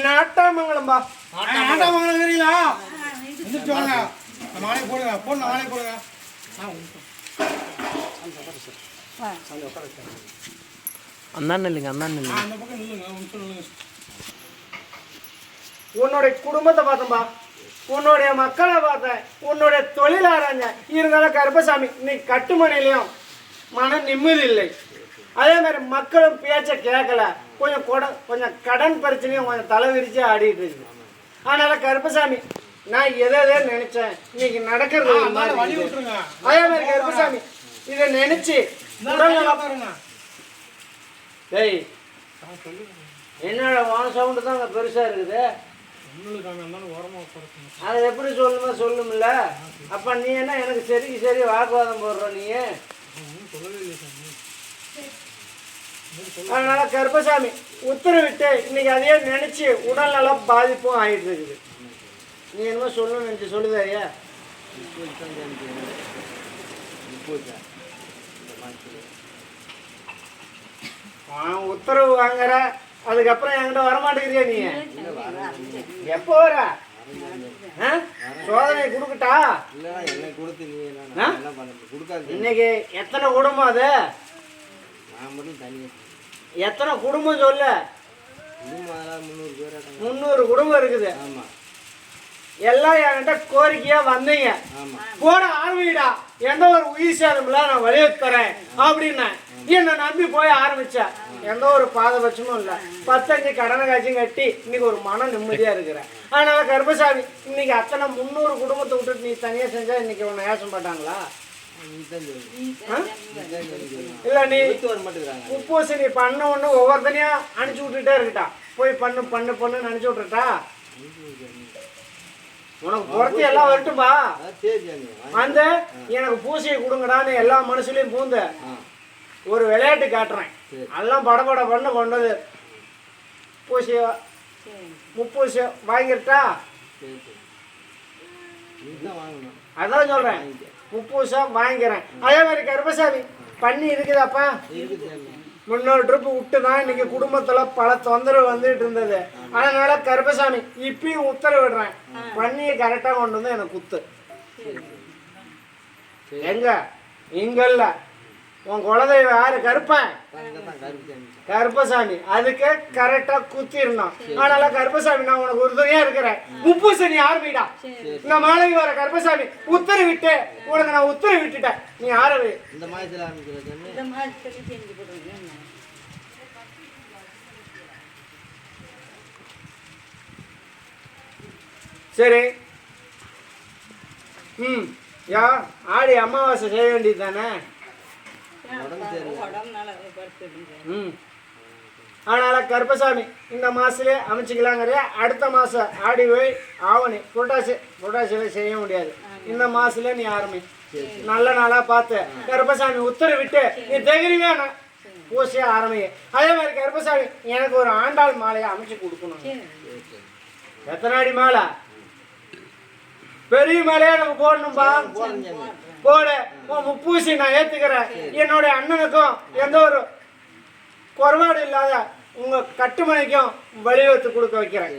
நாட்டாமங்கலம்பா. நாட்டாமங்கலம் தெரியுதா? வந்துட்டு வாங்க. நானே போடுங்க. போடு நானே போடுங்க. அந்தாண்ட இல்லைங்க, அந்தாண்ட இல்லைங்க. அந்த பக்கம் நில்லுங்க. நில்லுங்க. உன்னுடைய குடும்பத்தை பார்த்தம்பா, உன்னுடைய மக்களை பார்த்தேன், உன்னுடைய தொழில் ஆராய்ஞ்சேன். இருந்தாலும் கருப்பசாமி இன்னைக்கு கட்டுமனையிலையும் மன நிம்மதி இல்லை. அதே மாதிரி மக்களும் பேச்சை கேட்கல. கொஞ்சம் கடன் பிரச்சனையும் கொஞ்சம் தலை விரிச்சு ஆடிட்டு இருக்கு. அதனால கருப்பசாமி நான் எதை நினைச்சேன் இன்னைக்கு நடக்கிறது. அதே மாதிரி கருப்பசாமி இதை நினைச்சு டேய் என்னோட வான சவுண்டு தான் அங்கே பெருசா இருக்குது. அதை எப்படி சொல்லுமில்ல. அப்ப நீ என்ன எனக்கு சரி வாக்குவாதம் போடுற நீ. அதனால கருப்பசாமி உத்தரவிட்டு இன்னைக்கு அதையே நினைச்சு உடல்நலம் பாதிப்பும் ஆயிட்டு இருக்குது. நீ என்னமோ சொல்லணும்னு நினைச்சு சொல்லுதாரியா? உத்தரவு வாங்குற, அதுக்கப்புறம் என்கிட்ட வரமாட்டேங்கிறியா நீ? எப்போ வர? சோதனை கொடுக்கட்டா? இன்னைக்கு எத்தனை குடும்பம் அது? எத்தனை குடும்பம் சொல்லு? 300 குடும்பம் இருக்குது. எல்லாம் என்கிட்ட கோரிக்கையா வந்தீங்க. போட ஆரம்பிடா, எந்த ஒரு உயிர் சேதம்ல நான் வலியுறுத்துறேன் அப்படின்னா என்னை நம்பி போய் ஆரம்பிச்சேன். எந்த ஒரு பாதபட்சமும் இல்லை. 15 கடனை காட்சியும் கட்டி இன்னைக்கு ஒரு மன நிம்மதியா இருக்கிறேன். அதனால கருப்பசாமி இன்னைக்கு அத்தனை 300 குடும்பத்தை விட்டுட்டு நீ தனியா செஞ்சா இன்னைக்கு உன்னை ஏசம் மாட்டாங்களா? இல்ல நீ உப்பூசி நீ பண்ண ஒண்ணு ஒவ்வொருத்தனையா அனுப்பிச்சு விட்டுட்டே இருக்கட்டா. போய் பண்ணுன்னு அனுப்பிச்சு விட்டுட்டா. உனக்கு பொறுத்து எல்லாம் வரட்டும்பா. அந்த எனக்கு பூசையை கொடுங்கடான்னு எல்லா மனசுலயும் பூந்து ஒரு விளையாட்டு காட்டுறேன். எல்லாம் படபட பண்ண கொண்டது பூசிய முப்பூசிய வாங்கிட்டா. அதான் சொல்றேன், முப்பூசம் வாங்கிக்கிறேன். அதே மாதிரி கருப்பசாமி பண்ணி இருக்குதாப்பா. 300 ட்ரிப்பு விட்டு தான் இன்னைக்கு குடும்பத்துல பல தொந்தரவு வந்துட்டு இருந்தது. அதனால கருப்பசாமி இப்பயும் உத்தரவிடுறேன், பண்ணியை கரெக்டா கொண்டு வந்து எனக்கு குத்து. எங்க இங்க இல்ல, உன் குலதெய்வம் யாரு? கருப்பன் கருப்பசாமி. அதுக்கு கரெக்டா குத்திடணும். அதனால கருப்பசாமி நான் உனக்கு உறுதுணையா இருக்கிறேன். முப்பூசணி ஆரம்பிடா. இந்த மாலைக்கு வர கருப்பசாமி உத்தரவிட்டு உனக்கு நான் உத்தரவு விட்டுட்டேன். நீ ஆரம்பி. சரி. யா ஆடி அமாவாசை செய்ய வேண்டியது தானே. அதனால கருப்பசாமி இந்த மாசத்துலயே அமைச்சுக்கலாங்கிறியா? அடுத்த மாசம் ஆடி போய் ஆவணி புரட்டாசியில செய்ய முடியாது. இந்த மாசத்துல நீ ஆரம்பி. நல்ல நாளா பார்த்து கருப்பசாமி உத்தரவிட்டு நீ தைரியமே பூசைய ஆரம்பி. அதே மாதிரி கருப்பசாமி எனக்கு ஒரு ஆண்டாள் மாலையை அமைச்சு கொடுக்கணும். எத்தனை அடி மாலை? பெரிய மாலையா எனக்கு போடணும்பா. போட முப்பூசி நான் ஏத்துக்கிறேன். என்னுடைய அண்ணனுக்கும் எந்த ஒரு குறைபாடு இல்லாத உங்க கட்டுமனைக்கும் வழிவகுத்து கொடுக்க வைக்கிறேன்.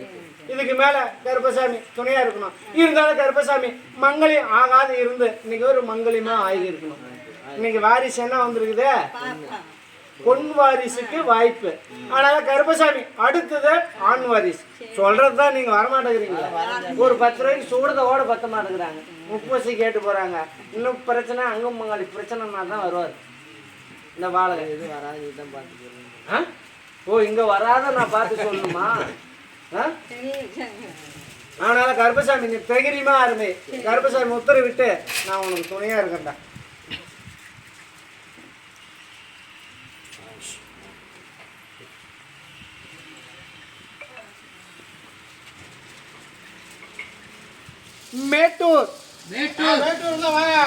இதுக்கு மேல கருப்பசாமி துணையா இருக்கணும். இருந்தாலும் கருப்பசாமி மங்களி ஆகாது இருந்து இன்னைக்கு ஒரு மங்களியமா ஆகி இருக்கணும். இன்னைக்கு வாரிசு என்ன வந்திருக்குது? பொன் வாரிசுக்கு வாய்ப்பு. அதனால கருப்பசாமி அடுத்தது ஆண் வாரிசு. சொல்றதுதான் நீங்க வரமாட்டேங்கிறீங்க. ஒரு 10 ரூபாய்க்கு சூடத ஓட பத்த மாட்டேங்கிறாங்க. முப்பூசி கேட்டு போறாங்க. இன்னும் பிரச்சனை அங்கும் மங்காளி பிரச்சனைனா தான் வருவார் இந்த வாழை. இது வராதுதான் பார்த்து. ஓ இங்க வராத நான் பார்த்து சொல்லணுமா? அதனால கருப்பசாமி நீ தைரியமா ஆரம்பி. கருப்பசாமி உத்தரவிட்டு நான் உனக்கு துணையா இருக்கேன்டா. மேட்டூர் வாங்க.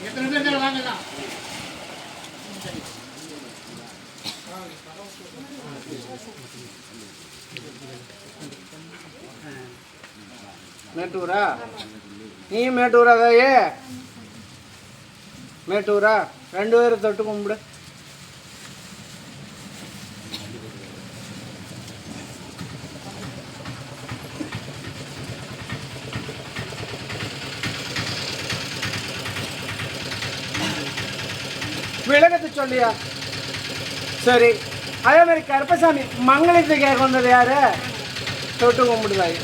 எத்தனை பேர் வாங்கலாம்? மேட்டூரா? நீ மேட்டூராவே? மேட்டூரா? 2 பேரும் தொட்டு கும்பிடு. விளக்கத்தை சொல்லியா? சரி, அதே மாதிரி கருப்பசாமி மங்களத்தை கேட்க வந்தது யாரு? தொட்டு கும்பிடுவாய்.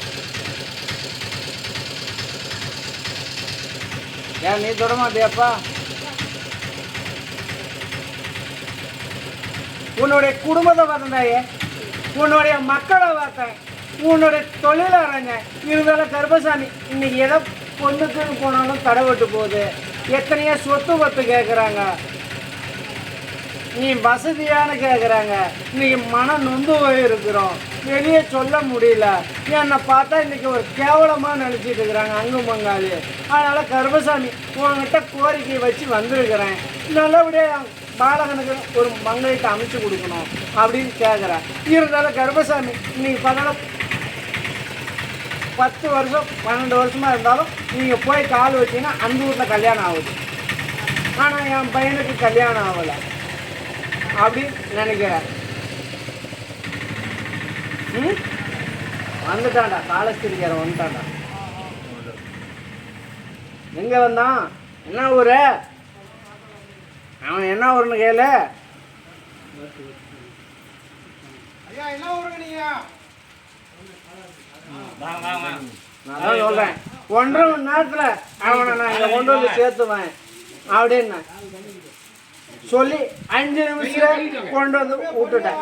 ஏன் நீ தொட மாட்டியாப்பா? உன்னுடைய குடும்பத்தை பார்த்தேன்டாயே, உன்னுடைய மக்களை பார்த்தேன், உன்னுடைய தொழிலை அரைஞ்சேன். இருந்தாலும் கருப்பசாமி இன்னைக்கு எதை பொண்ணுக்குன்னு போனாலும் தடைபட்டு போகுது. எத்தனையோ சொத்து பத்து கேட்குறாங்க, நீ வசதியானு கேட்குறாங்க. இன்னைக்கு மனம் நொந்து போயிருக்கிறோம், வெளியே சொல்ல முடியல. என்னை பார்த்தா இன்னைக்கு ஒரு கேவலமாக நினச்சிட்டு இருக்கிறாங்க அங்கும் பங்காளி. அதனால் கருப்பசாமி உங்ககிட்ட கோரிக்கை வச்சு வந்திருக்கிறேன். நல்லபடியாக பாலகனுக்கு ஒரு மங்கையிட்ட அமைச்சு கொடுக்கணும் அப்படின்னு கேட்குறேன். இருந்தாலும் கருப்பசாமி இன்னைக்கு பார்த்தா 10 வருஷம் 12 வருஷமாக இருந்தாலும் நீங்கள் போய் கால் வச்சிங்கன்னா அந்த ஊரில் கல்யாணம் ஆகுது. ஆனால் என் பையனுக்கு கல்யாணம் ஆகலை அப்படின்னு நினைக்கிறேன். வந்துட்டான்டா, காலஸ்திரிக்கார வந்துட்டான்டா. எங்கே வந்தான்? என்ன ஊர்? அவன் என்ன ஊருன்னு கேளு. ஐயா என்ன ஊருங்க நீங்க? நான் தான் சொல்கிறேன், 1.5 மணி நேரத்தில் அவனை நான் இங்கே கொண்டு வந்து சேர்த்துவேன் அப்படின்னு சொல்லி 5 நிமிஷம் கொண்டு வந்து விட்டுட்டேன்.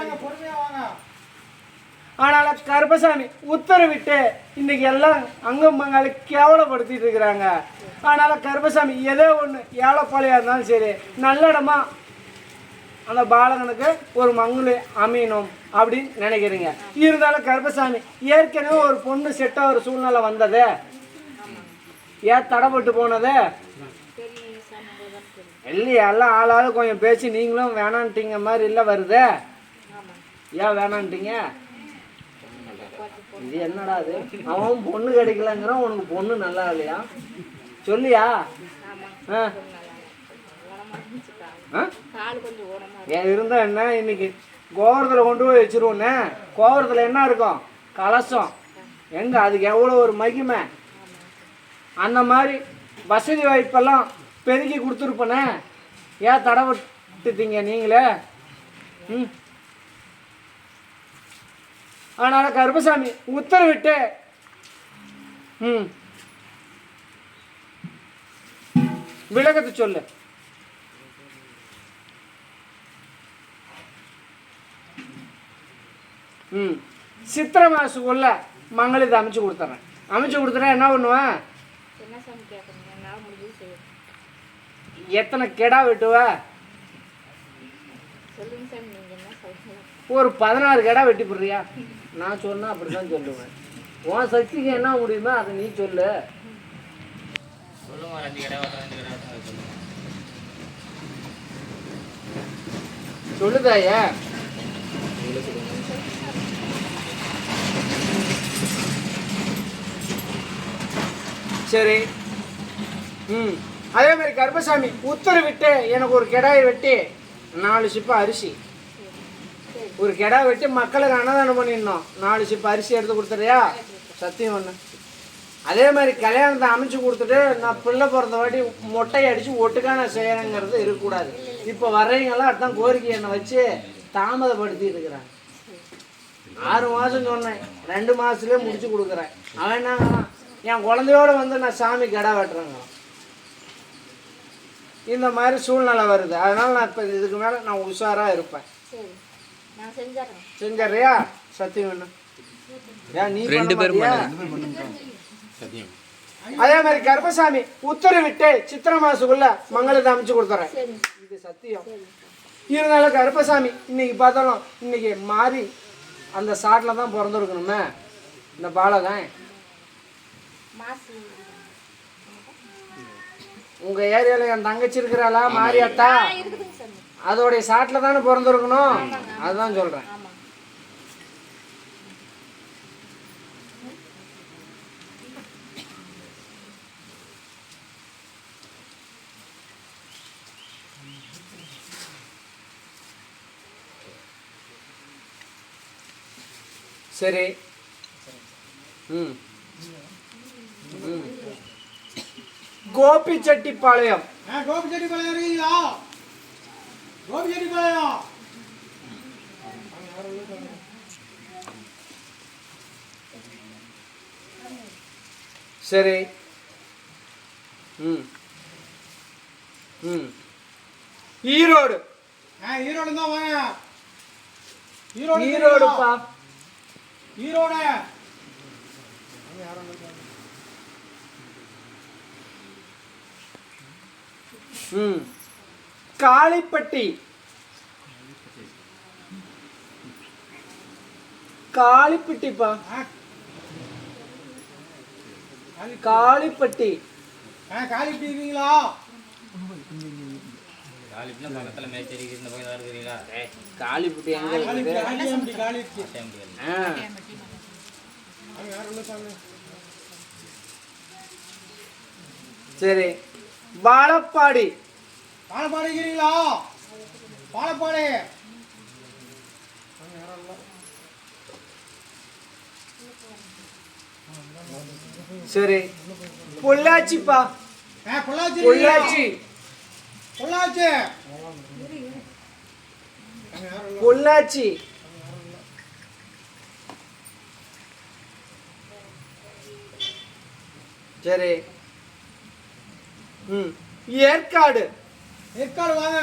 ஆனால் கருப்பசாமி உத்தரவிட்டு இன்னைக்கு எல்லாம் அங்கும் பங்காளி கேவலப்படுத்திட்டு இருக்கிறாங்க. அதனால் கருப்பசாமி ஏதோ ஒன்று ஏழைப்பாளையாக இருந்தாலும் சரி, நல்ல இடமா அந்த பாலகனுக்கு ஒரு மங்களு அமையணும் அப்படின்னு நினைக்கிறீங்க. இருந்தாலும் கருப்பசாமி ஏற்கனவே ஒரு பொண்ணு செட்டாக ஒரு சூழ்நிலை வந்தது, ஏன் தடைப்பட்டு போனது இல்லையா? எல்லாம் ஆளாவது கொஞ்சம் பேசி நீங்களும் வேணான்ட்டீங்க மாதிரி இல்லை வருது. ஏன் வேணான்ட்டீங்க? இது என்னடா அது? அவன் பொண்ணு கிடைக்கலங்கிறான், உனக்கு பொண்ணு நல்லா இல்லையா? சொல்லியா? ஏன் இருந்தா என்ன, இன்னைக்கு கோவரத்தில் கொண்டு போய் வச்சிருவோன்னே. கோவரத்தில் என்ன இருக்கும்? கலசம். எங்க அதுக்கு எவ்வளோ ஒரு மகிமை. அந்த மாதிரி வசதி வாய்ப்பெல்லாம் பெருக்கி கொடுத்துருப்பனே, ஏன் தடைப்பட்டுட்டீங்க நீங்களே? அதனால் கருப்பசாமி உத்தரவிட்டு விளக்கத்தை சொல்லு. சித்திரை மாதத்துக்குள்ள மங்களத்தை அமைச்சு கொடுத்துட்றேன். அமைச்சு கொடுத்துட்டா என்ன பண்ணுவேன்? எத்தனை கெடா வெட்டுவ? ஒரு 16 கெடா வெட்டி போடுறியா? நான் சொன்னா அப்படிதான் சொல்லுவேன். உன் சக்திக்கு என்ன முடியுமோ அதை நீ சொல்லு. சொல்லுதாய. சரி. அதே மாதிரி கருப்பசாமி உத்தரவிட்டு எனக்கு ஒரு கெடாயை வெட்டி 4 சிப்பா அரிசி, ஒரு கெடா வெட்டி மக்களுக்கு அன்னதானம் பண்ணிடணும். 4 சிப்பா அரிசி எடுத்து கொடுத்துறியா? சத்தியம் ஒன்று. அதே மாதிரி கல்யாணத்தை அமைச்சு கொடுத்துட்டு நான் பிள்ளை பிறந்த வாட்டி மொட்டை அடித்து ஒட்டுக்கா நான் செய்யறேங்கிறது இருக்கக்கூடாது. இப்போ வர்றவங்கெல்லாம் அடுத்தான் கோரிக்கை என்னை வச்சு தாமதப்படுத்திட்டு இருக்கிறாங்க. 6 மாதம் சொன்னேன், 2 மாதத்துலேயே முடிச்சு கொடுக்குறேன். அவன் என்னங்கிறான், என் குழந்தையோடு வந்து நான் சாமி கெடா வெட்டுறேங்க. இந்த மாதிரி சூழ்நிலை வருது. அதனால் நான் இப்போ இதுக்கு மேலே நான் உஷாராக இருப்பேன். செஞ்சிடறியா? சத்தியம் வேணும். ஏன் நீ 2 பேரும்? அதே மாதிரி கருப்பசாமி உத்தரவிட்டு சித்திரை மாசத்துக்குள்ள மங்களத்தை அமைச்சு கொடுத்துறேன். இது சத்தியம். இருந்தாலும் கருப்பசாமி இன்னைக்கு பார்த்தாலும் இன்னைக்கு மாறி அந்த சாட்டில் தான் பிறந்திருக்கணுமே இந்த பாலகன். உங்க ஏரியால என் தங்கச்சி இருக்கிறாளா மாரியாத்தா? அதோடைய சாட்டில் தானே பிறந்திருக்கணும். அதுதான் சொல்றேன். சரி. கோபிச்செட்டிப்பாளையம். கோபிச்செட்டிப்பாளையம் இருக்கீங்களா? கோபிச்செட்டிப்பாளையம். சரி. ம் ம் ஈரோடு. ஈரோடு தான் வாங்க. ஈரோடு ஈரோடுப்பா. ஈரோடு. ம் காளிப்பட்டி. காளிப்பட்டிப்பா. காளிப்பட்டி. காளிப்பட்டி இருக்கீங்களா? காளிப்பட்டி எங்க இருக்குது? சரி. வாழப்பாடி. வாழப்பாடி இருக்கிறீங்களா? வாழப்பாடி. சரி. பொள்ளாச்சிப்பா. பொள்ளாச்சி. பொள்ளாச்சி. பொள்ளாச்சி. பொள்ளாச்சி. சரி. ம் ஏற்காடு. ஏற்காடு வாங்க.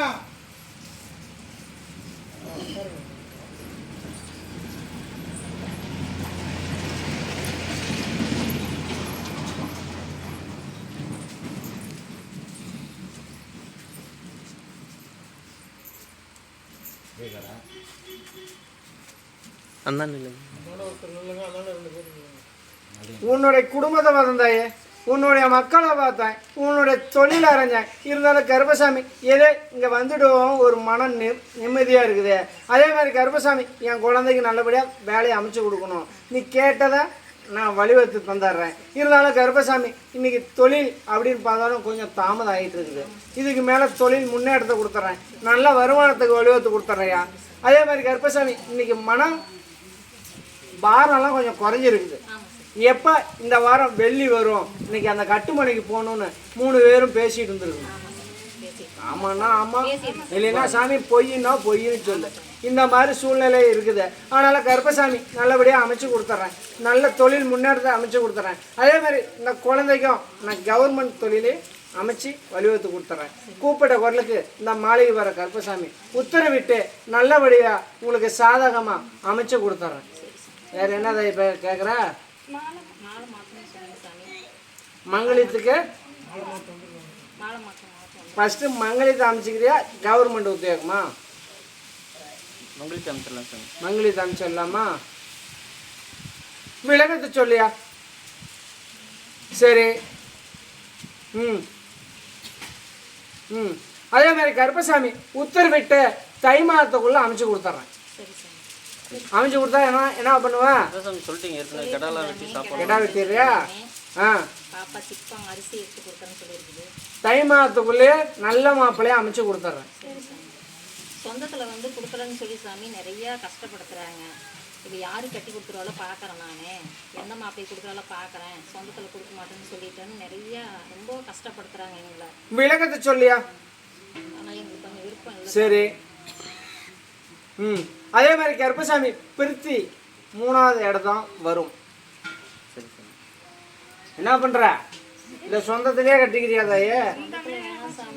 அந்தாண்ட இல்லைங்க. உன்னுடைய குடும்பத்தை பார்த்தேன், உன்னுடைய மக்களை பார்த்தேன், உன்னுடைய தொழில் அரைஞ்சேன். இருந்தாலும் கருப்பசாமி ஏதோ இங்கே வந்துடுவோம் ஒரு மன நிம்மதியாக இருக்குது. அதே மாதிரி கருப்பசாமி என் குழந்தைக்கு நல்லபடியாக வேலையை அமைச்சு கொடுக்கணும். நீ கேட்டதை நான் வழிவகுத்து தந்துடுறேன். இருந்தாலும் கருப்பசாமி இன்னைக்கு தொழில் அப்படின்னு பார்த்தாலும் கொஞ்சம் தாமதம் ஆகிட்டு இருக்குது. இதுக்கு மேலே தொழில் முன்னேற்றத்தை கொடுத்துட்றேன், நல்ல வருமானத்துக்கு வழிவகுத்து கொடுத்துட்றேயா. அதே மாதிரி கருப்பசாமி இன்னைக்கு மனம் பாரம்லாம் கொஞ்சம் குறைஞ்சிருக்குது. எப்போ இந்த வாரம் வெள்ளி வரும், இன்னைக்கு அந்த கட்டுமனைக்கு போகணுன்னு 3 பேரும் பேசிட்டு இருந்துருக்கணும். ஆமாண்ணா ஆமாம், இல்லைன்னா சாமி பொய்னா பொய்ன்னு சொல்லு. இந்த மாதிரி சூழ்நிலை இருக்குது. அதனால் கருப்பசாமி நல்லபடியாக அமைச்சு கொடுத்துட்றேன், நல்ல தொழில் முன்னேற்றத்தை அமைச்சு கொடுத்துட்றேன். அதே மாதிரி இந்த குழந்தைக்கும் நான் கவர்மெண்ட் தொழிலே அமைச்சு வழிவகுத்து கொடுத்துட்றேன். கூப்பிட்ட குரலுக்கு இந்த மாளிகை வர கருப்பசாமி உத்தரவிட்டு நல்லபடியாக உங்களுக்கு சாதகமாக அமைச்சு கொடுத்துட்றேன். வேறு என்னதை இப்போ கேட்குற? மங்களத்துக்கு ஃபஸ்ட்டு மங்களத்தை அமைச்சிக்கிறியா கவர்மெண்ட் உத்தியோகமா? மங்களத்தை அமைச்சிடலாம் சாமி. மங்களத்தை அமைச்சிடலாமா? விளக்கத்தை சொல்லியா? சரி. ம் ம் அதே மாதிரி கருப்பசாமி உத்தரவிட்டு தை மாதத்துக்குள்ளே அமைச்சு கொடுத்துட்றேன். அமைச்சு கொடுத்தா என்ன பண்ணுவேன்? சொல்லிட்டீங்க ஏற்கனவே. கெடாலாம் வெட்டி சாப்பாடு. கெடா வெட்டிடுறியா? ஆ பாப்பா சிப்பம் அரிசி எடுத்து கொடுத்தேன்னு சொல்லியிருக்குது. தை மாதத்துக்குள்ளேயே நல்ல மாப்பிள்ளையை அமைச்சு கொடுத்துட்றேன். சொந்தத்தில் வந்து கொடுக்குறேன்னு சொல்லி சாமி நிறையா கஷ்டப்படுத்துகிறாங்க. இப்போ யாரு கட்டி கொடுத்துருவாலோ பார்க்குறேன், நான் எந்த மாப்பிள்ளை கொடுக்குறாலோ பார்க்குறேன், சொந்தத்தில் கொடுக்க மாட்டேன்னு சொல்லிட்டேன்னு நிறையா ரொம்ப கஷ்டப்படுத்துகிறாங்க எங்களை. விளக்கத்தை சொல்லியா? ஆனால் எங்களுக்கு கொஞ்சம் விருப்பம் இல்லை. சரி. ம் அதே மாதிரி கருப்பசாமி பிரித்தி 3வது இடம் வரும். சரி சாமி. என்ன பண்ணுற? இல்லை சொந்தத்திலே கட்டிக்கிறியா தாயே?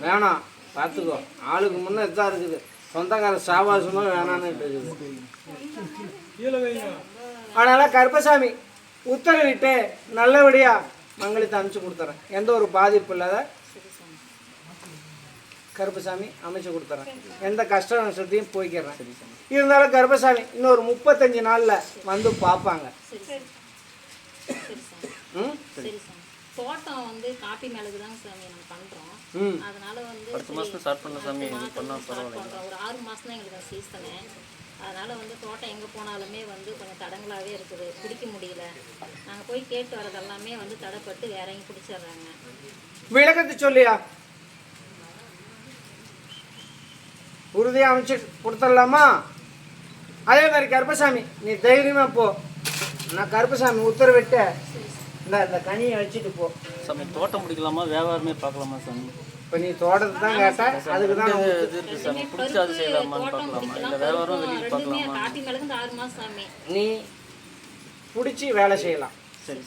வேணாம், பார்த்துக்கோ. ஆளுக்கு முன்னே இதான் இருக்குது, சொந்தக்கார சாபாசமும் வேணான்னு இருக்குது. அதனால் கருப்பசாமி உத்தரவிட்டு நல்லபடியாக மங்களத்தை அனுப்பிச்சு கொடுத்துறேன். எந்த ஒரு பாதிப்பு இல்லாத கருப்பசாமி அமைச்சு கொடுத்துறேன். எந்த கஷ்ட நஷ்டத்தையும் போய்க்கிறேன். இருந்தாலும் கருப்பசாமி இன்னொரு 35 நாளில் வந்து பார்ப்பாங்க. ம் சரி சாமி. தோட்டம் வந்து காப்பி மிளகு தாங்க சாமி நம்ம பண்ணுறோம். அதனால வந்து அடுத்த மாதம் ஸ்டார்ட் பண்ண சாமி. பண்ணால் ஸ்டார்ட் பண்ணுறோம். ஒரு 6 மாதம் தான் எங்களுக்கு சீசனு. அதனால் வந்து தோட்டம் எங்கே போனாலுமே வந்து கொஞ்சம் தடங்களாகவே இருக்குது, பிடிக்க முடியல. நாங்கள் போய் கேட்டு வரது எல்லாமே வந்து தடைப்பட்டு வேற எங்கேயும் பிடிச்சிடுறாங்க. விளக்கத்தை சொல்லியா? உறுதியாக அமைச்சு கொடுத்துடலாமா? அதே மாதிரி கருப்பசாமி நீ தைரியமாக போ. நான் கருப்பசாமி உத்தரவிட்டு இந்த கனியை வச்சுட்டு போ. சாமி தோட்டம் பிடிக்கலாமா வியாபாரமே பார்க்கலாமா சாமி? இப்போ நீ தோட்டத்தை தான் கேட்ட, அதுக்கு தான் நான் இது இருக்கு சாமி, பிடிச்சா அது செய்யலாமான்னு பார்க்கலாமா, இல்லை வேற வரும் வெளியே ரெண்டுமே பார்க்கலாமா? காப்பி மிளகு 6 மாசம் சாமி. நீ பிடிச்சி வேலை செய்யலாம். சரி.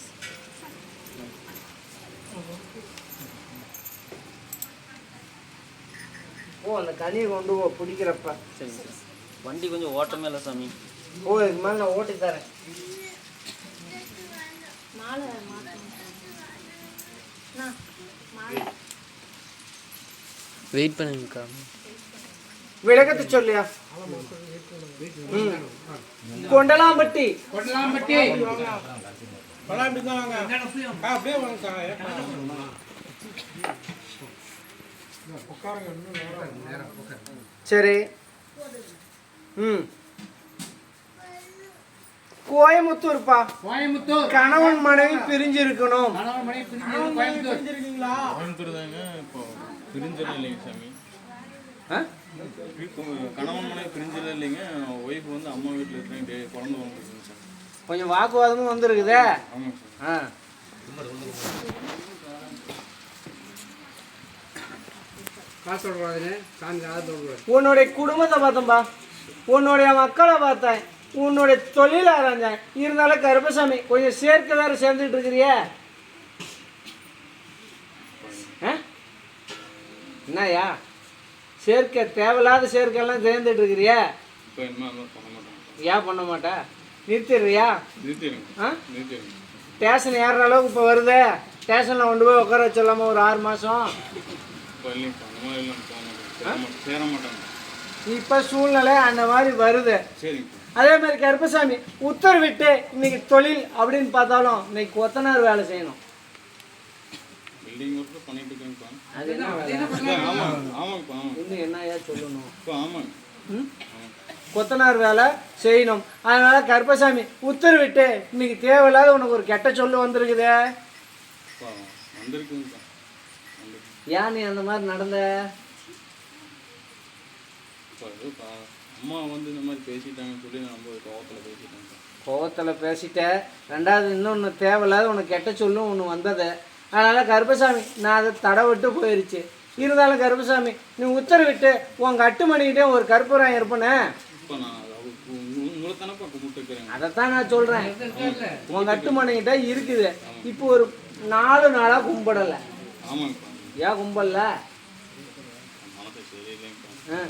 ஓ அந்த கனியை கொண்டு போ பிடிக்கிறப்ப. சரி சரி. வண்டி கொஞ்சம் ஓட்டமே இல்லை சாமி. ஓ இதுக்கு மேலே நான் ஓட்டி தரேன். மாலை மாற்றணும் சாமி. மாலை வெயிட் பண்ணுங்கக்கா. விளக்கத்தை சொல்லியா? கொண்டலாம்பட்டி. கொட்டலாம்பட்டி பலாம்பட்டி தான் வாங்க. அப்படியே வாங்க. சரி. கோயமுத்தூர்ப்பா. கோயம்புத்தூர் கணவன் மனைவி பிரிஞ்சு இருக்கணும். கணவன் மனைவி கோயம்புத்தூர் பிரிஞ்சிருக்கீங்களா? கோயம்புத்தூர் தாங்க. இப்போ பிரிஞ்சல இல்லைங்க சாமி. இப்போ கணவன் மனைவி பிரிஞ்சல இல்லைங்க. ஒய்ஃப் வந்து அம்மா வீட்டில் இருக்கிறேன், குழந்தை வந்துருக்குங்க சார். கொஞ்சம் வாக்குவாதமும் வந்துருக்குதே. ஆமாங்க சார். உன்னுடைய குடும்பத்தை பார்த்தேன்பா, உன்னுடைய மக்களை பார்த்தேன், உன்னுடைய தொழில ஆராய்ஞ்சேன். இருந்தாலும் கருப்பசாமி கொஞ்சம் சேர்க்க வேற சேர்ந்துட்டு இருக்கிறிய. என்னய்யா சேர்க்க தேவையில்லாத சேர்க்கையெல்லாம் சேர்ந்துட்டு இருக்கிறிய? இப்போ என்ன பண்ண மாட்டாங்க. ஏன் பண்ண மாட்டேன்? நிறுத்திடுறியா? நிறுத்திடுங்க நிறுத்திடுங்க. ஸ்டேஷன் ஏறுற அளவுக்கு இப்போ வருது. ஸ்டேஷனில் கொண்டு போய் உட்கார வச்சிடலாமா ஒரு 6 மாதம்? இப்போ இல்லைங்க அந்த மாதிரி எல்லாம் போக மாட்டாங்க, சேர மாட்டாங்க. இப்போ சூழ்நிலை அந்த மாதிரி வருது. சரிங்க. அதே மாதிரி கருப்பசாமி உத்தரவிட்டு இன்னைக்கு தொழில் அப்படின்னு பார்த்தாலும் இன்னைக்கு கொத்தனார் வேலை செய்யணும். பில்டிங் ஒர்க்கு பண்ணிட்டு இருக்கேங்கப்பா. அது என்ன வேலை? ஆமாங்க ஆமாங்கப்பா. ஆமாங்க. இன்னும் என்னையா சொல்லணும்? இப்போ ஆமாங்க. கொத்தனார் வேலை செய்யணும். அதனால கருப்பசாமி உத்தரவிட்டு இன்னைக்கு தேவையில்லாத உனக்கு ஒரு கெட்ட சொல்லு வந்திருக்குதே. இப்போ வந்திருக்குங்கப்பா. ஏன் நீ அந்த மாதிரி நடந்த? இப்போ அம்மா வந்து இந்த மாதிரி பேசிட்டாங்கன்னு சொல்லி நான் ரொம்ப கோவத்தில் பேசிட்டேன். கோவத்தில் பேசிட்ட. ரெண்டாவது இன்னொன்று தேவையில்லாத உனக்கு கெட்ட சொல்லும் ஒன்று வந்தது. அதனால் கருப்பசாமி நான் அதை தடை விட்டு போயிடுச்சு. இருந்தாலும் கருப்பசாமி நீ உத்தரவிட்டு உன் கட்டுமணிக்கிட்டே ஒரு கற்பூரம் இருப்பேனே. இப்போ நான் உங்களை தானப்பா கும்பிட்டுருக்கிறேன். அதைத்தான் நான் சொல்கிறேன். உன் கட்டுமணிக்கிட்ட இருக்குது. இப்போ ஒரு 4 நாளாக கும்பிடலை. ஆமாங்கப்பா. ஏன் கும்பல? மனசு சரியில்லைங்கப்பா.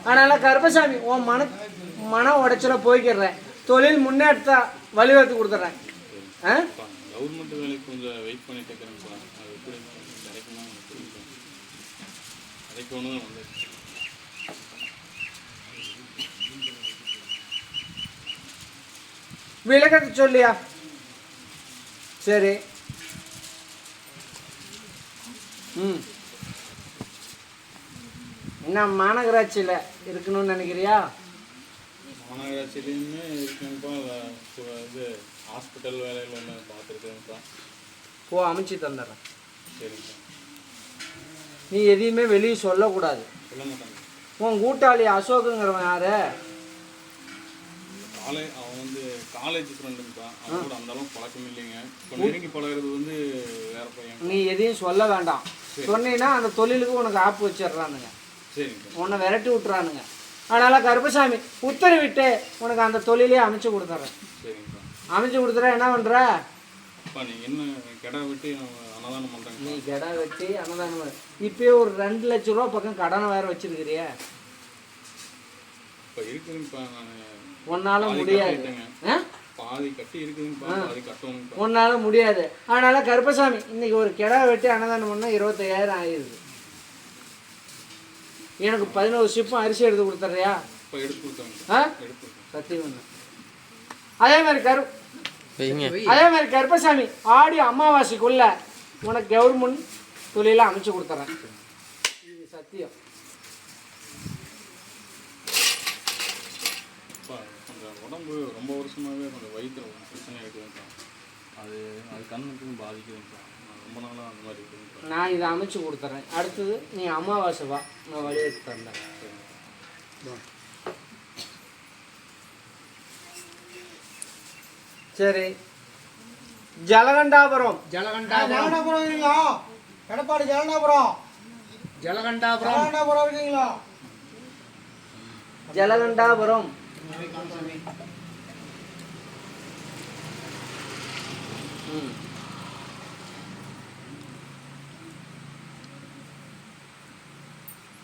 அதனால் கருப்பசாமி உன் மன உடைச்சல போய்க்கிறேன். தொழில் முன்னேற்ற வழிவகுத்து கொடுத்துட்றேன். கவர்மெண்ட் வேலைக்கு கொஞ்சம் வெயிட் பண்ணிட்டு இருக்கிறேன்ப்பா. அது எப்படி கிடைக்குமா கிடைக்கணும் தான் வந்து. விளக்கத்தை சொல்லியா? சரி. என்ன மாநகராட்சியில் இருக்கணும்னு நினைக்கிறியா? மாநகராட்சியிலையுமே இருக்கேன்ப்பா. இது ஹாஸ்பிட்டல் வேலையில் ஒன்று பார்த்துருக்கேன்ப்பா. அமைச்சு தந்துடுறேன். சரிங்கப்பா. நீ எதையுமே வெளியே சொல்லக்கூடாது. சொல்ல மாட்டாங்க. உன் கூட்டாளி அசோக்குங்கிறவன் யாரு? அவன் வந்து காலேஜ் ஃப்ரெண்டுங்கப்பா. அவன் கூட அந்த அளவுக்கு பழக்கம் இல்லைங்க. இப்போ நெருங்கி பழகிறது வந்து வேற பையன். நீ எதையும் சொல்ல வேண்டாம். சொன்னீங்கன்னா அந்த தொழிலுக்கு உனக்கு ஆப்பு வச்சிடுறானுங்க. சரிங்க. உன்னை விரட்டி விட்டுறானுங்க. அதனால் கருப்பசாமி உத்தரவிட்டு உனக்கு அந்த தொழிலே அமைச்சு கொடுத்துட்றேன். சரிங்கப்பா. அமைச்சு கொடுத்துற என்ன பண்ணுற? அப்பா நீங்கள் என்ன கடை வெட்டி அன்னதானம் பண்ணுறேங்க. நீ கடை வெட்டி அன்னதானம் இப்போயே ஒரு 2 லட்ச ரூபா பக்கம் கடனை வேறு வச்சிருக்கிறிய. இப்போ இருக்குதுங்கப்பா. நான் உன்னால முடியாது. பாதி கட்டி இருக்குதுங்கப்பா. பாதி கட்டணும். உன்னால முடியாது. அதனால கருப்பசாமி இன்னைக்கு ஒரு கிடா வெட்டி அன்னதானம் பண்ணால் 25,000 ஆயிடுது. எனக்கு 11 சிப்பும் அரிசி எடுத்து கொடுத்துட்றியா? இப்போ எடுத்து கொடுத்தாங்க. சத்தியம் பண்ண. அதே மாதிரி கருப்பசாமி ஆடி அமாவாசைக்குள்ள உனக்கு கவர்மெண்ட் தொழில அமைச்சு கொடுத்துறேன். இது சத்தியம். கொஞ்சம் உடம்பு ரொம்ப வருஷமாகவே கொஞ்சம் வயிற்றில் பிரச்சனை இருக்குதுங்கப்பா. அது கண்ணுக்கும் பாதிக்குதுங்கப்பா. ரொம்ப நாளாக அந்த மாதிரி இருக்குதுங்கப்பா. நான் இதை அமைச்சு கொடுத்துட்றேன். அடுத்தது நீ அமாவாசை வா, நான் வழியெடுத்து தந்தேன். சரி. ஜலகண்டாபுரம். ஜலகண்டாபுரம் இல்லைங்களா? எடப்பாடி ஜலகண்டாபுரம். ஜலகண்டாபுரம் இருக்கீங்களா? ஜலகண்டாபுரம்.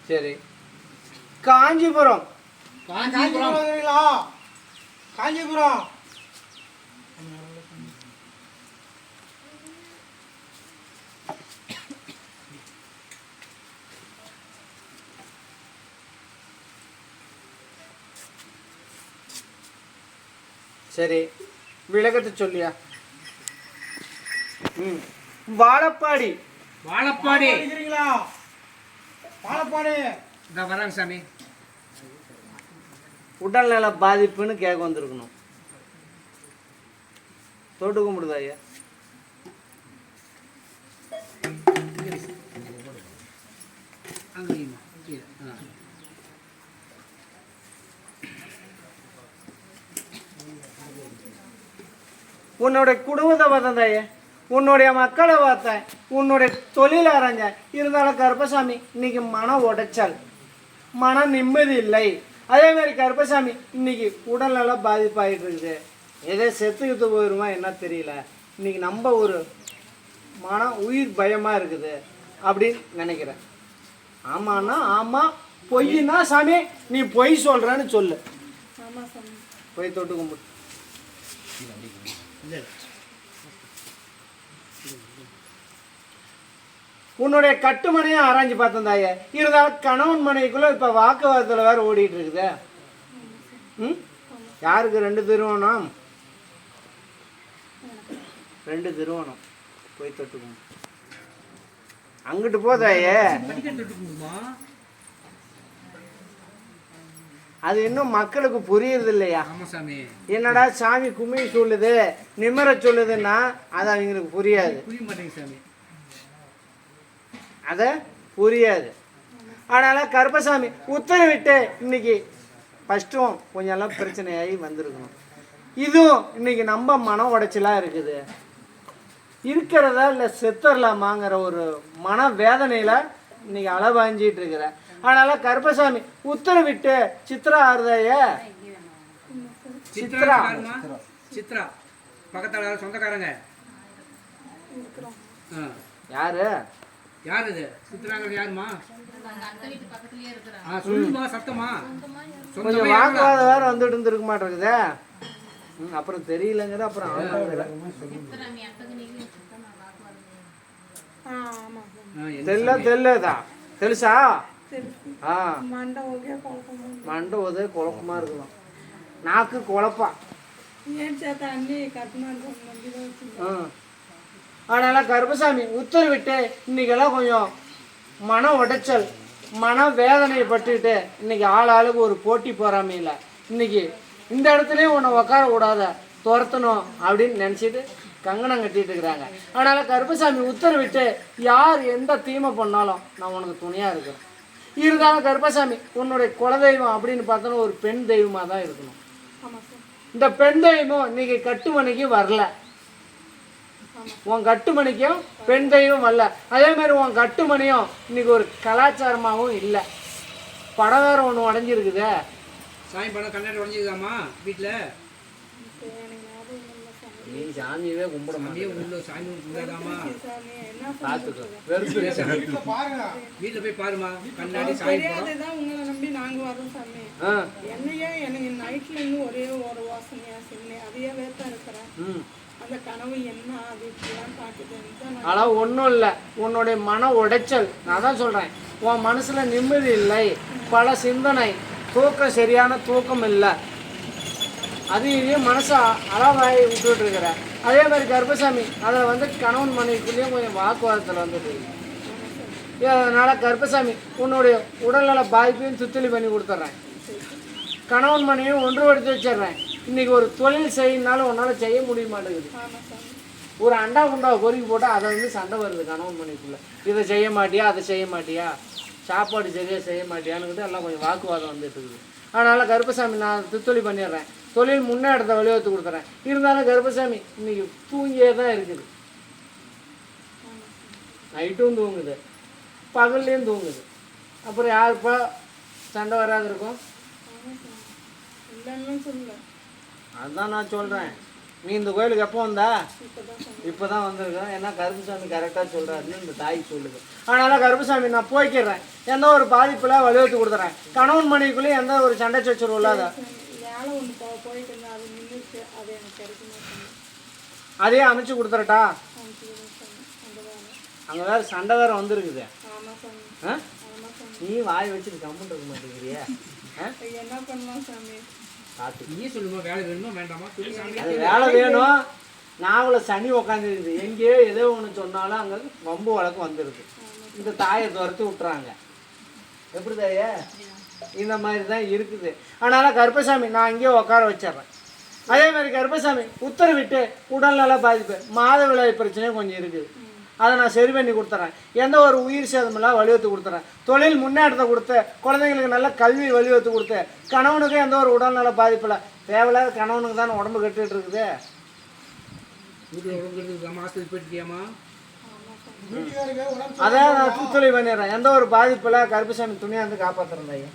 சரி. காஞ்சிபுரம். காஞ்சிபுரம் இருக்கீங்களா? காஞ்சிபுரம். சரி, விளக்கத்தை சொல்லியா? வாழப்பாடி. வாழப்பாடி இருக்கிறீங்களா? வாழப்பாடி இந்த வராங்க சாமி. உடல்நல பாதிப்புன்னு கேட்க வந்திருக்கணும். தொட்டு கும்பிடுதா ஐயா? உன்னுடைய குடும்பத்தை பார்த்தேன் தாயே, உன்னுடைய மக்களை பார்த்தேன், உன்னுடைய தொழில் அரைஞ்சேன். இருந்தாலும் கருப்பசாமி இன்னைக்கு மன உடைச்சல், மன நிம்மதி இல்லை. அதே மாதிரி கருப்பசாமி இன்னைக்கு உடல்நலம் பாதிப்பாகிட்டு இருக்குது. எதோ செத்துக்கிட்டு போயிடுமா என்ன தெரியல. இன்னைக்கு நம்ம ஒரு மன உயிர் பயமாக இருக்குது அப்படின்னு நினைக்கிறேன். ஆமாண்ணா ஆமாம், பொய்னா சாமி நீ பொய் சொல்கிறேன்னு சொல்லு. பொய் தொட்டு கும்பிட்டு உன்னுடைய கட்டுமனையும் ஆராய்ஞ்சு பார்த்தேன் தாயே. இருந்தாலும் கணவன் மனைவிக்குள்ள இப்போ வாக்குவாதத்தில் வேறு ஓடிட்டு இருக்குது. யாருக்கு 2 திருமணம்? 2 திருமணம். போய் தொட்டுக்கணும். அங்கிட்டு போதாயே, அது இன்னும் மக்களுக்கு புரியுறது இல்லையா? என்னடா சாமி கும்மி சொல்லுது, நிம்மர சொல்லுதுன்னா அது அவங்களுக்கு புரியாது. அத புரியாது. அதனால கருப்பசாமி உத்தரவிட்டு இன்னைக்கு ஃபஸ்ட்டும் கொஞ்சம் எல்லாம் பிரச்சனையாகி வந்திருக்கணும். இதுவும் இன்னைக்கு நம்ம மன உடைச்சலாக இருக்குது. இருக்கிறதா இல்லை செத்துடலாமாங்கிற ஒரு மன வேதனையில் இன்னைக்கு அளவாஞ்சிட்டு இருக்கிற. அதனால கருப்பசாமி உத்தரவிட்டு சித்ரா ஆறுதாய, சித்ரா சித்ரா பக்கத்தால சொந்தக்காரங்க யாரு? யார் இது? சித்ராங்கிறது யாருமா? சொல்லுமா சத்தமா. கொஞ்சம் வாக்குவாதம் வேற வந்துட்டு இருந்திருக்க மாட்டேங்குதே. அப்புறம் தெரியலங்கிறது. அப்புறம் தெரியலதா తెలుసా? మంట ఉదయం కుళపమా இருக்கலாம். నాకు కుళప. அதனால கருப்பசாமி உத்தரவிட்டு இன்னைக்கெல்லாம் கொஞ்சம் மன உடைச்சல், மன வேதனையை பட்டுக்கிட்டு இன்னைக்கு ஆளுக்கு ஒரு போட்டி போறாமையில இன்னைக்கு இந்த இடத்துலயும் உன்னை உட்கார கூடாத, துரத்தணும் அப்படின்னு நினச்சிட்டு கங்கணம் கட்டிட்டு இருக்கிறாங்க. அதனால கருப்பசாமி உத்தரவிட்டு யார் எந்த தீமை பண்ணாலும் நான் உனக்கு துணையா இருக்கிறேன். இருந்தாலும் கருப்பசாமி உன்னுடைய குலதெய்வம் அப்படின்னு பார்த்தோன்னா ஒரு பெண் தெய்வமாக தான் இருக்கணும். இந்த பெண் தெய்வம் இன்னைக்கு கட்டுமணிக்கு வரல, உன் கட்டுமணிக்கும் பெண் தெய்வம் வரல. அதே மாதிரி உன் கட்டுமணியும் இன்னைக்கு ஒரு கலாச்சாரமாகவும் இல்லை. படம் வேற ஒன்று உடஞ்சிருக்குது. சாமி படம் கண்ணாடி உடஞ்சிருக்காமா வீட்டில்? நீ சாமியவே கும்பிட மாட்டியா? சாமி கும்பிடாதாமா? பார்த்துக்கோ, வீட்டில் போய் பாருமா கண்ணாடி சாமி படம். உங்களை நம்பி நாங்கள் வரோம் சாமி. என்னையே எனக்கு நைட்ல இருந்து ஒரே ஒரு வாசனையா சொன்னேன். அதையே வேத்தான் இருக்கிறேன். அந்த கனவு என்ன அது இப்படிலாம் பார்க்குது. ஆனால் ஒன்றும் இல்லை, உன்னுடைய மன உடைச்சல். நான் தான் சொல்கிறேன், உன் மனசில் நிம்மதி இல்லை, பல சிந்தனை, தூக்கம் சரியான தூக்கம் இல்லை. அது இதையும் மனசை அளவாகி விட்டுட்டு இருக்கிற. அதே மாதிரி கருப்பசாமி அதில் வந்து கணவன் மனைவிக்குள்ளேயும் கொஞ்சம் வாக்குவாதத்தில் வந்துட்டு இருக்கு. அதனால் கருப்பசாமி உன்னுடைய உடல்நல பாதிப்பையும் சுத்தலி பண்ணி கொடுத்துட்றேன். கணவன் மனைவியும் ஒன்றுபடுத்தி வச்சிடுறேன். இன்றைக்கி ஒரு தொழில் செய்யணுனாலும் உன்னால் செய்ய முடிய மாட்டேங்குது. ஒரு அண்டா குண்டாவை பொறுக்கி போட்டால் அதை வந்து சண்டை வருது கணவன் மனைவிக்குள்ளே. இதை செய்ய மாட்டியா, அதை செய்ய மாட்டியா, சாப்பாடு சரியாக செய்ய மாட்டியான்னு எல்லாம் கொஞ்சம் வாக்குவாதம் வந்துட்டு இருக்குது. அதனால் கருப்பசாமி நான் துத்தொலி பண்ணிடுறேன். தொழில் முன்னேற்றத்தை வழிவகுத்து கொடுத்துறேன். இருந்தாலும் கருப்பசாமி இன்னைக்கு தூங்கியே தான் இருக்குது, நைட்டும் தூங்குது. பகல்லையும் தூங்குது. அப்புறம் யாருப்பா சண்டை வராது இருக்கும்? இல்லைன்னு சொல்லல, அதுதான் நான் சொல்கிறேன். நீ இந்த கோயிலுக்கு எப்போ வந்தா? இப்பதான் சொன்னேன். இப்போ தான் வந்திருக்கேன். ஏன்னா கருப்புசாமி கரெக்டாக சொல்கிறாருன்னு இந்த தாய் சொல்லுது. அதனால் கருப்புசாமி நான் போய்க்கிறேன், எந்த ஒரு பாதிப்பில் வலியுறுத்தி கொடுத்துறேன். கணவன் மனைவிக்குள்ளேயும் எந்த ஒரு சண்டை சச்சரவு இல்லாத வேலை ஒன்று போயிட்டு இருந்தேன், அது நின்றுச்சு, அது எனக்கு கிடைக்குமா சொன்னேன். அதையே அமைச்சு கொடுத்துறட்டா? அனுப்பிச்சுக்கிறேன் சொன்னேன். அந்த வேலை அங்கே வேறு சண்டை வேறு வந்திருக்குது. ஆமாம் சொன்னேன். ஆ ஆமாம் சொன்னேன். நீ வாய் வச்சுட்டு கம்முன்னு இருக்க மாட்டேங்கிறியா? என்ன பண்ணலாம் சாமி? பார்த்து நீ சொல்லுமா வேலை வேணுமா வேண்டாமா சொல்லி சாமி. அது வேலை வேணும். நாவல சனி உக்காந்துருக்குது. எங்கேயோ ஏதோ ஒன்று சொன்னாலும் அங்கே வம்பு வழக்கு வந்துடுது. இந்த தாயை துரத்தி விட்டுறாங்க. எப்படி தாயே? இந்த மாதிரி தான் இருக்குது. அதனால் கருப்பசாமி நான் இங்கேயே உட்கார வச்சிட்றேன். அதே மாதிரி கருப்பசாமி உத்தரவிட்டு உடல்நல பாதிப்பு மாதவிடாய் பிரச்சனையும் கொஞ்சம் இருக்குது. அதை நான் சரி பண்ணி கொடுத்துறேன். எந்த ஒரு உயிர் சேதமெல்லாம் வலியுறுத்தி கொடுத்துறேன். தொழில் முன்னேற்றத்தை கொடுத்து குழந்தைங்களுக்கு நல்ல கல்வி வலியுறுத்தி கொடுத்து கணவனுக்கும் எந்த ஒரு உடல்நல பாதிப்பில் தேவையில்லாத கணவனுக்கு தானே உடம்பு கட்டுட்டு இருக்குது. வீட்டில் உடம்பு மாஸ்டர் போயிட்டுக்கியாமா? அதான் நான் துத்துளை பண்ணிடுறேன். எந்த ஒரு பாதிப்பில் கருப்பசாமி துணியை வந்து காப்பாற்றுறேன் ஐயா.